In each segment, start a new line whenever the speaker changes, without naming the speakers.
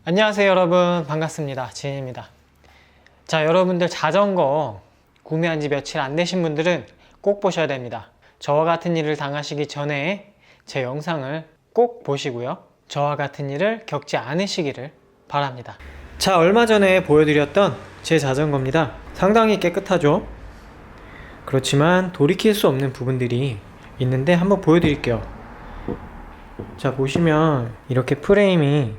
안녕하세요 여러분, 반갑습니다. 지인입니다. 자, 여러분들 자전거 구매한 지 며칠 안 되신 분들은 꼭 보셔야 됩니다. 저와 같은 일을 당하시기 전에 제 영상을 꼭 보시고요, 저와 같은 일을 겪지 않으시기를 바랍니다. 자, 얼마 전에 보여드렸던 제 자전거입니다. 상당히 깨끗하죠? 그렇지만 돌이킬 수 없는 부분들이 있는데 한번 보여드릴게요. 자, 보시면 이렇게 프레임이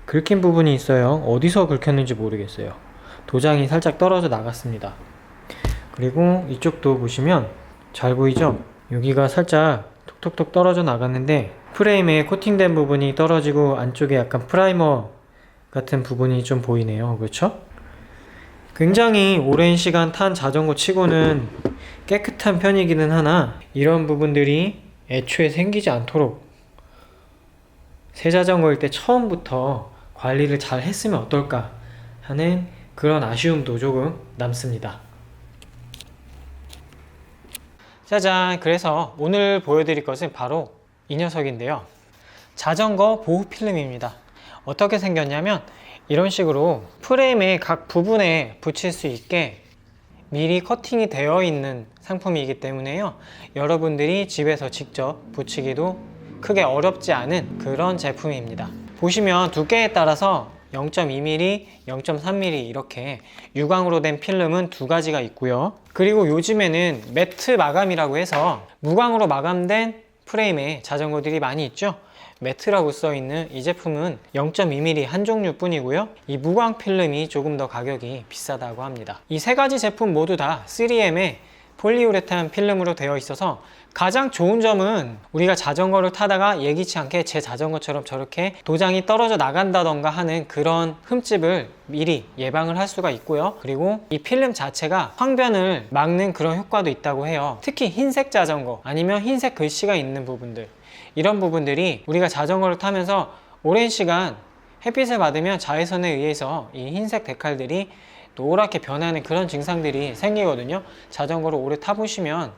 긁힌 부분이 있어요. 어디서 긁혔는지 모르겠어요. 도장이 살짝 떨어져 나갔습니다. 그리고 이쪽도 보시면 잘 보이죠? 여기가 살짝 톡톡톡 떨어져 나갔는데 프레임에 코팅된 부분이 떨어지고 안쪽에 약간 프라이머 같은 부분이 좀 보이네요. 그렇죠? 굉장히 오랜 시간 탄 자전거 치고는 깨끗한 편이기는 하나 이런 부분들이 애초에 생기지 않도록 새 자전거일 때 처음부터 관리를 잘 했으면 어떨까 하는 그런 아쉬움도 조금 남습니다. 짜잔! 그래서 오늘 보여드릴 것은 바로 이 녀석인데요. 자전거 보호 필름입니다. 어떻게 생겼냐면 이런 식으로 프레임의 각 부분에 붙일 수 있게 미리 커팅이 되어 있는 상품이기 때문에요, 여러분들이 집에서 직접 붙이기도 크게 어렵지 않은 그런 제품입니다. 보시면 두께에 따라서 0.2mm, 0.3mm 이렇게 유광으로 된 필름은 두 가지가 있고요. 그리고 요즘에는 매트 마감이라고 해서 무광으로 마감된 프레임의 자전거들이 많이 있죠. 매트라고 써있는 이 제품은 0.2mm 한 종류 뿐이고요. 이 무광 필름이 조금 더 가격이 비싸다고 합니다. 이 세 가지 제품 모두 다 3M의 폴리우레탄 필름으로 되어 있어서 가장 좋은 점은 우리가 자전거를 타다가 예기치 않게 제 자전거처럼 저렇게 도장이 떨어져 나간다던가 하는 그런 흠집을 미리 예방을 할 수가 있고요. 그리고 이 필름 자체가 황변을 막는 그런 효과도 있다고 해요. 특히 흰색 자전거 아니면 흰색 글씨가 있는 부분들, 이런 부분들이 우리가 자전거를 타면서 오랜 시간 햇빛을 받으면 자외선에 의해서 이 흰색 데칼들이 노랗게 변하는 그런 증상들이 생기거든요. 자전거를 오래 타보시면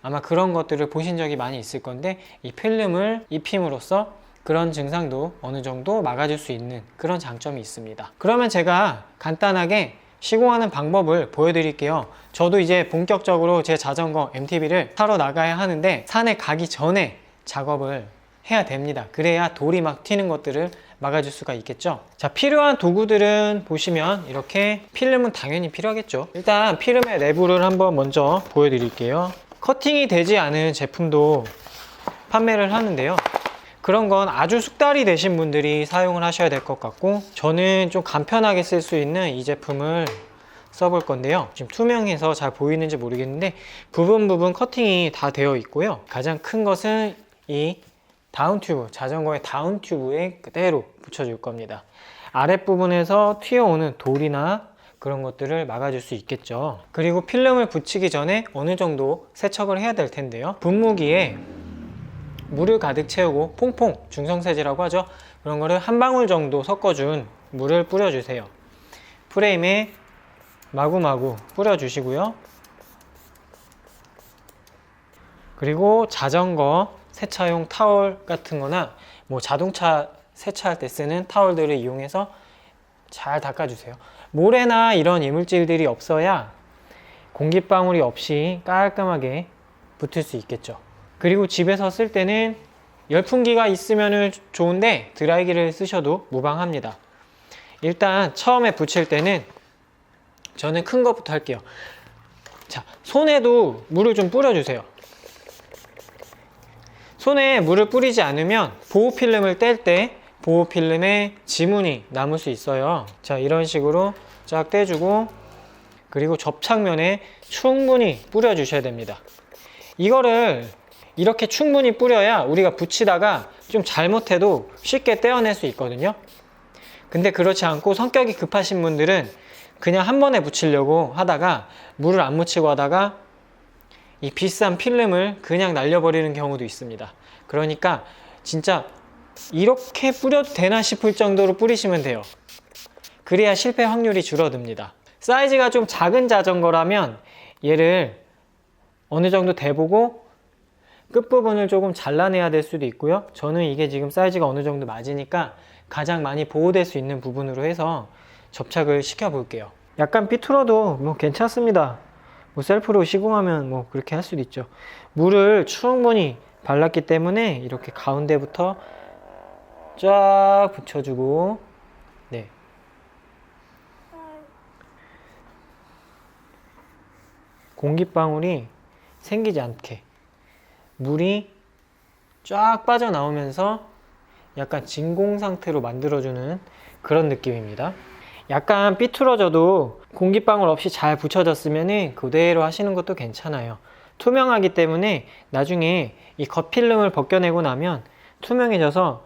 아마 그런 것들을 보신 적이 많이 있을 건데, 이 필름을 입힘으로써 그런 증상도 어느 정도 막아줄 수 있는 그런 장점이 있습니다. 그러면 제가 간단하게 시공하는 방법을 보여드릴게요. 저도 이제 본격적으로 제 자전거 MTB를 타러 나가야 하는데 산에 가기 전에 작업을 해야 됩니다. 그래야 돌이 막 튀는 것들을 막아줄 수가 있겠죠. 자, 필요한 도구들은 보시면 이렇게 필름은 당연히 필요하겠죠. 일단 필름의 내부를 한번 먼저 보여드릴게요. 커팅이 되지 않은 제품도 판매를 하는데요, 그런 건 아주 숙달이 되신 분들이 사용을 하셔야 될 것 같고, 저는 좀 간편하게 쓸 수 있는 이 제품을 써볼 건데요. 지금 투명해서 잘 보이는지 모르겠는데 부분 커팅이 다 되어 있고요. 가장 큰 것은 이 다운 튜브, 자전거의 다운 튜브에 그대로 붙여줄 겁니다. 아랫부분에서 튀어오는 돌이나 그런 것들을 막아줄 수 있겠죠. 그리고 필름을 붙이기 전에 어느 정도 세척을 해야 될 텐데요, 분무기에 물을 가득 채우고 퐁퐁, 중성세제라고 하죠, 그런 거를 한 방울 정도 섞어준 물을 뿌려주세요. 프레임에 마구마구 뿌려주시고요. 그리고 자전거 세차용 타월 같은 거나 뭐 자동차 세차할 때 쓰는 타월들을 이용해서 잘 닦아주세요. 모래나 이런 이물질들이 없어야 공기방울이 없이 깔끔하게 붙을 수 있겠죠. 그리고 집에서 쓸 때는 열풍기가 있으면 좋은데 드라이기를 쓰셔도 무방합니다. 일단 처음에 붙일 때는 저는 큰 것부터 할게요. 자, 손에도 물을 좀 뿌려주세요. 손에 물을 뿌리지 않으면 보호필름을 뗄 때 보호필름에 지문이 남을 수 있어요. 자, 이런 식으로 쫙 떼주고, 그리고 접착면에 충분히 뿌려주셔야 됩니다. 이거를 이렇게 충분히 뿌려야 우리가 붙이다가 좀 잘못해도 쉽게 떼어낼 수 있거든요. 근데 그렇지 않고 성격이 급하신 분들은 그냥 한 번에 붙이려고 하다가 물을 안 묻히고 하다가 이 비싼 필름을 그냥 날려버리는 경우도 있습니다. 그러니까 진짜 이렇게 뿌려도 되나 싶을 정도로 뿌리시면 돼요. 그래야 실패 확률이 줄어듭니다. 사이즈가 좀 작은 자전거라면 얘를 어느 정도 대보고 끝부분을 조금 잘라내야 될 수도 있고요. 저는 이게 지금 사이즈가 어느 정도 맞으니까 가장 많이 보호될 수 있는 부분으로 해서 접착을 시켜 볼게요. 약간 삐뚤어도 뭐 괜찮습니다. 뭐 셀프로 시공하면 뭐 그렇게 할 수도 있죠. 물을 충분히 발랐기 때문에 이렇게 가운데부터 쫙 붙여주고, 네. 공기방울이 생기지 않게 물이 쫙 빠져나오면서 약간 진공 상태로 만들어주는 그런 느낌입니다. 약간 삐뚤어져도 공기방울 없이 잘 붙여졌으면 그대로 하시는 것도 괜찮아요. 투명하기 때문에 나중에 이 겉필름을 벗겨내고 나면 투명해져서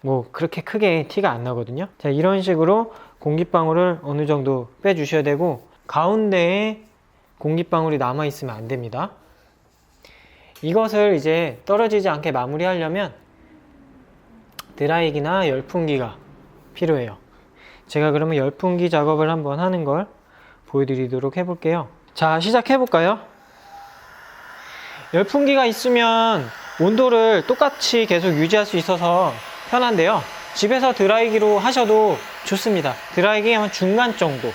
뭐 그렇게 크게 티가 안 나거든요. 자, 이런 식으로 공기방울을 어느 정도 빼주셔야 되고, 가운데에 공기방울이 남아있으면 안 됩니다. 이것을 이제 떨어지지 않게 마무리하려면 드라이기나 열풍기가 필요해요. 제가 그러면 열풍기 작업을 한번 하는 걸 보여드리도록 해볼게요. 자, 시작해볼까요? 열풍기가 있으면 온도를 똑같이 계속 유지할 수 있어서 편한데요. 집에서 드라이기로 하셔도 좋습니다. 드라이기 하면 중간 정도,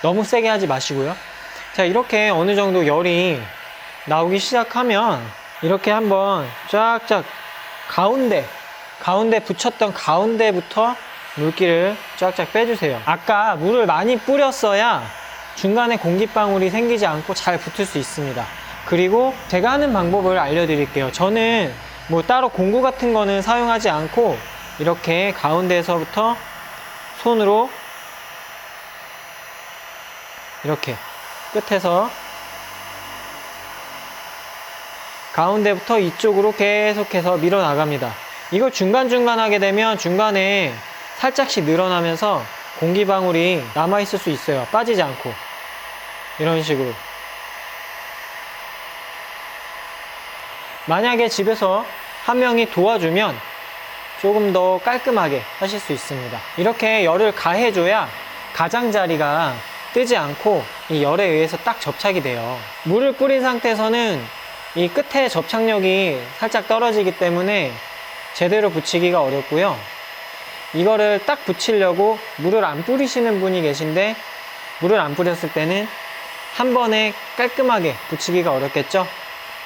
너무 세게 하지 마시고요. 자, 이렇게 어느 정도 열이 나오기 시작하면 이렇게 한번 쫙쫙 가운데 붙였던 가운데부터 물기를 쫙쫙 빼주세요. 아까 물을 많이 뿌렸어야 중간에 공기방울이 생기지 않고 잘 붙을 수 있습니다. 그리고 제가 하는 방법을 알려드릴게요. 저는 뭐 따로 공구 같은 거는 사용하지 않고 이렇게 가운데에서부터 손으로 이렇게 끝에서 가운데부터 이쪽으로 계속해서 밀어 나갑니다. 이걸 중간중간 하게 되면 중간에 살짝씩 늘어나면서 공기방울이 남아있을 수 있어요. 빠지지 않고. 이런 식으로. 만약에 집에서 한 명이 도와주면 조금 더 깔끔하게 하실 수 있습니다. 이렇게 열을 가해줘야 가장자리가 뜨지 않고 이 열에 의해서 딱 접착이 돼요. 물을 뿌린 상태에서는 이 끝에 접착력이 살짝 떨어지기 때문에 제대로 붙이기가 어렵고요. 이거를 딱 붙이려고 물을 안 뿌리시는 분이 계신데, 물을 안 뿌렸을 때는 한 번에 깔끔하게 붙이기가 어렵겠죠.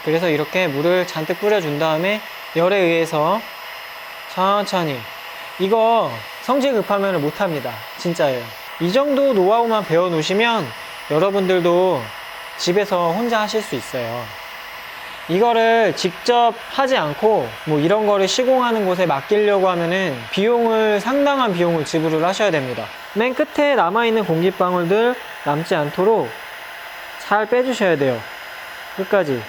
그래서 이렇게 물을 잔뜩 뿌려준 다음에 열에 의해서 천천히, 이거 성질 급하면 못합니다. 진짜예요. 이 정도 노하우만 배워 놓으시면 여러분들도 집에서 혼자 하실 수 있어요. 이거를 직접 하지 않고 뭐 이런 거를 시공하는 곳에 맡기려고 하면은 상당한 비용을 지불을 하셔야 됩니다. 맨 끝에 남아있는 공기방울들 남지 않도록 잘 빼주셔야 돼요. 끝까지.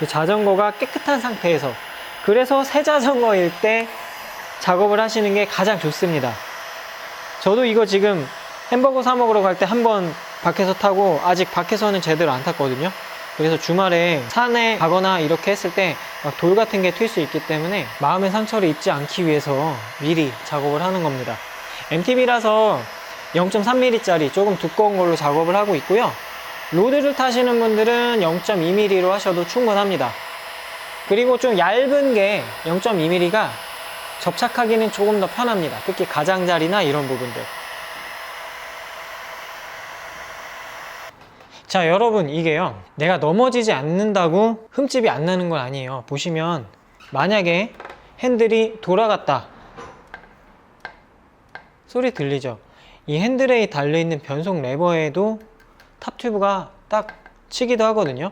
자전거가 깨끗한 상태에서. 그래서 새 자전거일 때 작업을 하시는 게 가장 좋습니다. 저도 이거 지금 햄버거 사 먹으러 갈 때 한번 밖에서 타고 아직 밖에서는 제대로 안 탔거든요. 그래서 주말에 산에 가거나 이렇게 했을 때 막 돌 같은 게 튈 수 있기 때문에 마음의 상처를 입지 않기 위해서 미리 작업을 하는 겁니다. MTB라서 0.3mm 짜리 조금 두꺼운 걸로 작업을 하고 있고요. 로드를 타시는 분들은 0.2mm로 하셔도 충분합니다. 그리고 좀 얇은 게 0.2mm가 접착하기는 조금 더 편합니다. 특히 가장자리나 이런 부분들. 자, 여러분, 이게요, 내가 넘어지지 않는다고 흠집이 안 나는 건 아니에요. 보시면 만약에 핸들이 돌아갔다, 소리 들리죠? 이 핸들에 달려있는 변속 레버에도 탑튜브가 딱 치기도 하거든요.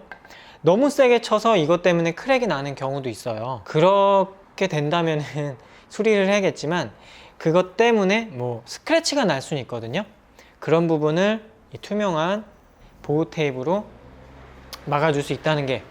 너무 세게 쳐서 이것 때문에 크랙이 나는 경우도 있어요. 그렇게 된다면은 수리를 해야겠지만, 그것 때문에 뭐 스크래치가 날 수는 있거든요. 그런 부분을 이 투명한 보호 테이프로 막아줄 수 있다는 게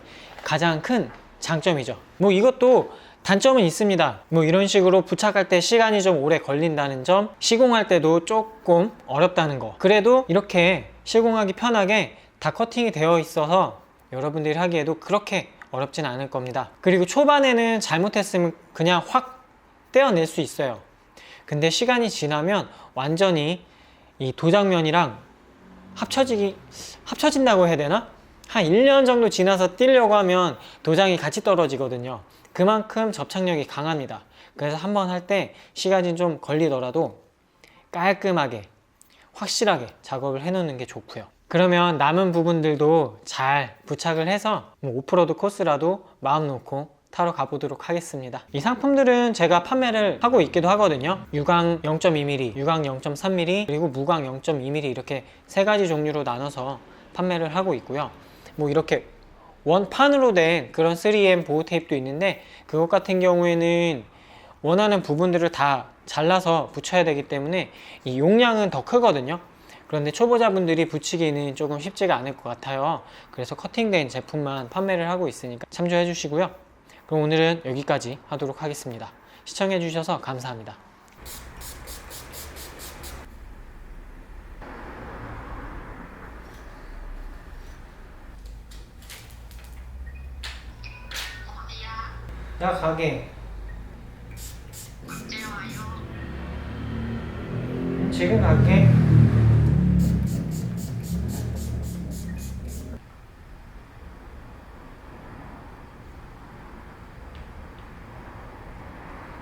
가장 큰 장점이죠. 뭐 이것도 단점은 있습니다. 뭐 이런 식으로 부착할 때 시간이 좀 오래 걸린다는 점, 시공할 때도 조금 어렵다는 거. 그래도 이렇게 시공하기 편하게 다 커팅이 되어 있어서 여러분들이 하기에도 그렇게 어렵진 않을 겁니다. 그리고 초반에는 잘못했으면 그냥 확 떼어낼 수 있어요. 근데 시간이 지나면 완전히 이 도장면이랑 합쳐진다고 해야 되나? 한 1년 정도 지나서 띄려고 하면 도장이 같이 떨어지거든요. 그만큼 접착력이 강합니다. 그래서 한번 할 때 시간이 좀 걸리더라도 깔끔하게 확실하게 작업을 해 놓는 게 좋고요. 그러면 남은 부분들도 잘 부착을 해서 오프로드 코스라도 마음 놓고 타러 가보도록 하겠습니다. 이 상품들은 제가 판매를 하고 있기도 하거든요. 유광 0.2mm, 유광 0.3mm, 그리고 무광 0.2mm 이렇게 세 가지 종류로 나눠서 판매를 하고 있고요. 뭐 이렇게 원판으로 된 그런 3M 보호 테이프도 있는데 그것 같은 경우에는 원하는 부분들을 다 잘라서 붙여야 되기 때문에 이 용량은 더 크거든요. 그런데 초보자분들이 붙이기는 조금 쉽지가 않을 것 같아요. 그래서 커팅된 제품만 판매를 하고 있으니까 참조해 주시고요. 그럼 오늘은 여기까지 하도록 하겠습니다. 시청해 주셔서 감사합니다. 야, 가게.
언제 와요?
지금 갈게.